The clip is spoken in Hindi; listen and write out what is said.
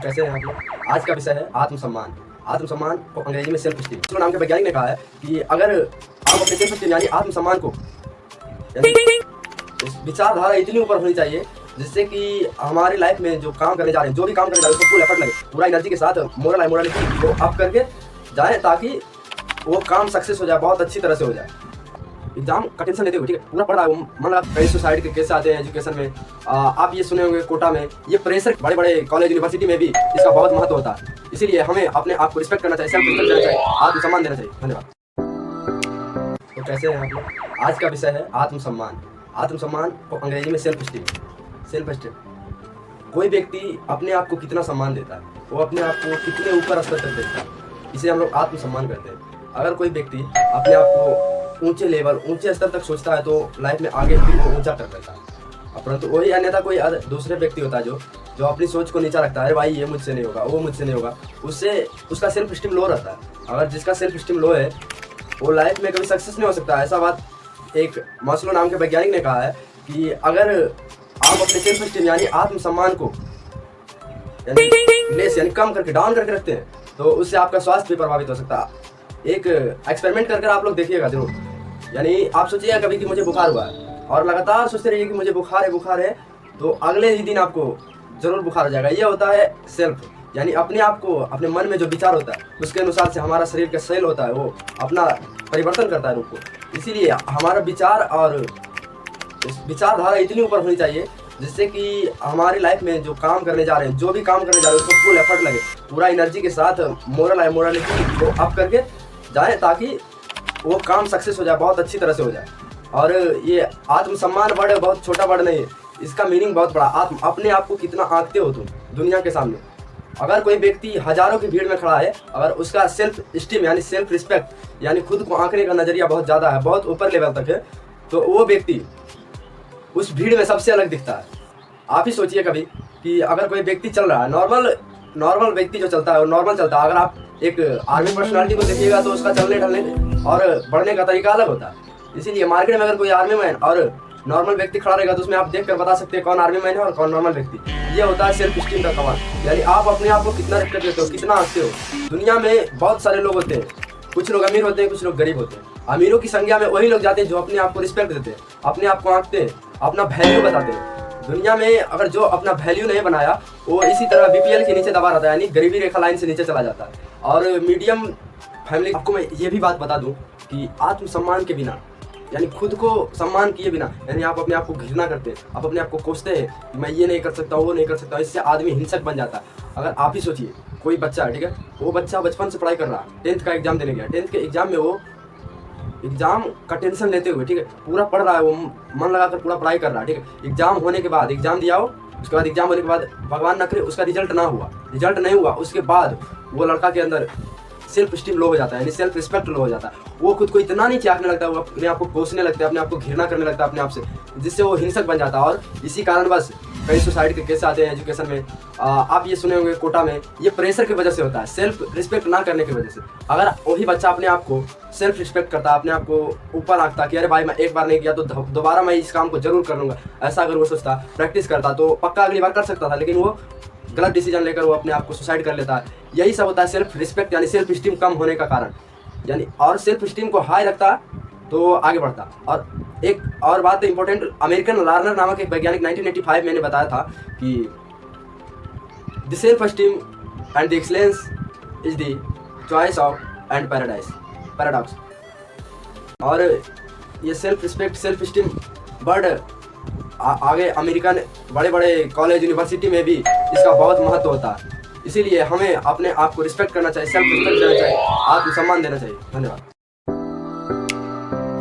कैसे हैं आप लोग? आज का विषय है आत्मसम्मान। आत्मसम्मान को अंग्रेजी में सेल्फ स्टीम। मास्लो नाम के वैज्ञानिक ने कहा है कि अगर आप अपने सेल्फ स्टीम यानी आत्मसम्मान को विचारधारा इतनी ऊपर होनी चाहिए जिससे कि हमारी लाइफ में जो काम करने जा रहे हैं, जो भी काम करने जा रहे हैं, उसको फुल एफर्ट लगे, पूरा एनर्जी के साथ मोरलिटी को अप करके जाए ताकि वो काम सक्सेस हो जाए, बहुत अच्छी तरह से हो जाए। एग्जाम का टेंशन लेते हुए, ठीक है, पूरा पढ़ा है, मन लगा कई सुसाइड के केस आते हैं एजुकेशन में। आप ये सुने होंगे कोटा में, ये प्रेशर बड़े बड़े कॉलेज यूनिवर्सिटी में भी इसका बहुत महत्व होता है। इसीलिए हमें अपने आप को रिस्पेक्ट करना चाहिए, सेल्फ रिस्पेक्ट देना चाहिए, आत्मसम्मान देना चाहिए। धन्यवाद। तो कैसे हैं आप लोग? आज का विषय है आत्मसम्मान। आत्मसम्मान को अंग्रेजी में सेल्फ स्टीम। सेल्फ स्टीम, कोई व्यक्ति अपने आप को कितना सम्मान देता है, वो अपने आप को कितने ऊपर स्तर तक देखता है, इसे हम लोग आत्मसम्मान कहते हैं। अगर कोई व्यक्ति अपने आप को ऊंचे लेवल, ऊंचे स्तर तक सोचता है तो लाइफ में आगे भी वो ऊंचा कर लेता है। परंतु वही अन्यथा कोई दूसरे व्यक्ति होता है जो अपनी सोच को नीचा रखता है, अरे भाई ये मुझसे नहीं होगा, वो मुझसे नहीं होगा, उससे उसका सेल्फ स्टीम लो रहता है। अगर जिसका सेल्फ स्टीम लो है वो लाइफ में कभी सक्सेस नहीं हो सकता। ऐसा बात एक मास्लो नाम के वैज्ञानिक ने कहा है कि अगर आप अपने सेल्फ स्टीम यानी आत्मसम्मान को यानी कम करके, डाउन करके रखते हैं तो उससे आपका स्वास्थ्य भी प्रभावित हो सकता है। एक एक्सपेरिमेंट करके आप लोग देखिएगा जरूर। यानी आप सोचिएगा कभी कि मुझे बुखार हुआ है और लगातार सोचते रहिए कि मुझे बुखार है, तो अगले ही दिन आपको जरूर बुखार हो जाएगा। ये होता है सेल्फ, यानी अपने आप को, अपने मन में जो विचार होता है उसके अनुसार से हमारा शरीर का सेल होता है, वो अपना परिवर्तन करता है रूप को। इसीलिए हमारा विचार और विचारधारा इतनी ऊपर होनी चाहिए जिससे कि हमारी लाइफ में जो काम करने जा रहे हैं, जो भी काम करने जा रहे हैं, उसको फुल एफर्ट लगे, पूरा एनर्जी के साथ मोरलिटी को अप करके जाए ताकि वो काम सक्सेस हो जाए, बहुत अच्छी तरह से हो जाए। और ये आत्मसम्मान वर्ड बहुत छोटा वर्ड नहीं है, इसका मीनिंग बहुत बड़ा। अपने आप को कितना आंकते हो तुम दुनिया के सामने। अगर कोई व्यक्ति हजारों की भीड़ में खड़ा है, अगर उसका सेल्फ स्टीम यानी सेल्फ रिस्पेक्ट यानी खुद को आंकने का नजरिया बहुत ज़्यादा है, बहुत ऊपर लेवल तक है, तो वो व्यक्ति उस भीड़ में सबसे अलग दिखता है। आप ही सोचिए कभी कि अगर कोई व्यक्ति चल रहा है, नॉर्मल व्यक्ति जो चलता है वो नॉर्मल चलता है। अगर आप एक आर्मी पर्सनालिटी को देखिएगा तो उसका चलने ढलने और बढ़ने का तरीका अलग होता है। इसीलिए मार्केट में अगर कोई आर्मी मैन और नॉर्मल व्यक्ति खड़ा रहेगा तो उसमें आप देखकर बता सकते हैं कौन आर्मी मैन है और कौन नॉर्मल व्यक्ति। ये होता है सेल्फ स्टीम का कमाल, यानी आप अपने आप को कितना रिस्पेक्ट देते हो, कितना आंकते हो। दुनिया में बहुत सारे लोग होते हैं, कुछ लोग अमीर होते हैं, कुछ लोग गरीब होते हैं। अमीरों की संख्या में वही लोग जाते हैं जो अपने आप को रिस्पेक्ट देते हैं, अपने आप को आंकते हैं, अपना वैल्यू बताते हैं। दुनिया में अगर जो अपना वैल्यू नहीं बनाया वो इसी तरह बीपीएल के नीचे दबा रहता है, यानी गरीबी रेखा लाइन से नीचे चला जाता है। और मीडियम फैमिली, आपको मैं ये भी बात बता दूं कि आत्मसम्मान के बिना यानी खुद को सम्मान किए बिना, यानी आप अपने आप को घृणा करते हैं, आप अपने आप को कोसते हैं कि मैं ये नहीं कर सकता, वो नहीं कर सकता, इससे आदमी हिंसक बन जाता है। अगर आप ही सोचिए कोई बच्चा है, ठीक है, वो बच्चा बचपन से पढ़ाई कर रहा है, 10th का एग्जाम देने गया, 10th के एग्जाम में वो एग्जाम का टेंशन लेते हुए, ठीक है, पूरा पढ़ रहा है, वो मन लगाकर पूरा पढ़ाई कर रहा है, ठीक है। एग्जाम होने के बाद, एग्जाम दिया हो, उसके बाद एग्जाम होने के बाद भगवान न करे उसका रिजल्ट नहीं हुआ, उसके बाद वो लड़का के अंदर सेल्फ स्टीम लो हो जाता है, यानी सेल्फ रिस्पेक्ट लो हो जाता है। वो खुद को इतना नहीं चाहने लगता है, वो अपने आप को कोसने लगता है, अपने आप को घृणा करने लगता है अपने आप से, जिससे वो हिंसक बन जाता है। और इसी कारण बस कई सुसाइड के केस आते हैं एजुकेशन में। आप ये सुने होंगे कोटा में, ये प्रेशर की वजह से होता है, सेल्फ रिस्पेक्ट ना करने की वजह से। अगर वही बच्चा अपने आप को सेल्फ रिस्पेक्ट करता, अपने आप को ऊपर आंकता कि अरे भाई मैं एक बार नहीं किया तो दोबारा मैं इस काम को जरूर कर लूँगा, ऐसा अगर वो सोचता, प्रैक्टिस करता तो पक्का अगली बार कर सकता था। लेकिन वो गलत डिसीजन लेकर वो अपने आप को सुसाइड कर लेता है। यही सब होता है सेल्फ रिस्पेक्ट यानी सेल्फ स्टीम कम होने का कारण, यानी और सेल्फ स्टीम को हाई रखता तो आगे बढ़ता। और एक और बात इंपॉर्टेंट, अमेरिकन लर्नर नामक एक वैज्ञानिक 1985 मैंने बताया था कि the self esteem and the excellence is the choice of and paradox. और ये self respect, self esteem word आगे अमेरिकन बड़े बड़े कॉलेज यूनिवर्सिटी में भी इसका बहुत महत्व होता है। इसीलिए हमें अपने आप को रिस्पेक्ट करना चाहिए, सेल्फ रिस्पेक्ट देना चाहिए, आत्मसम्मान देना चाहिए। धन्यवाद।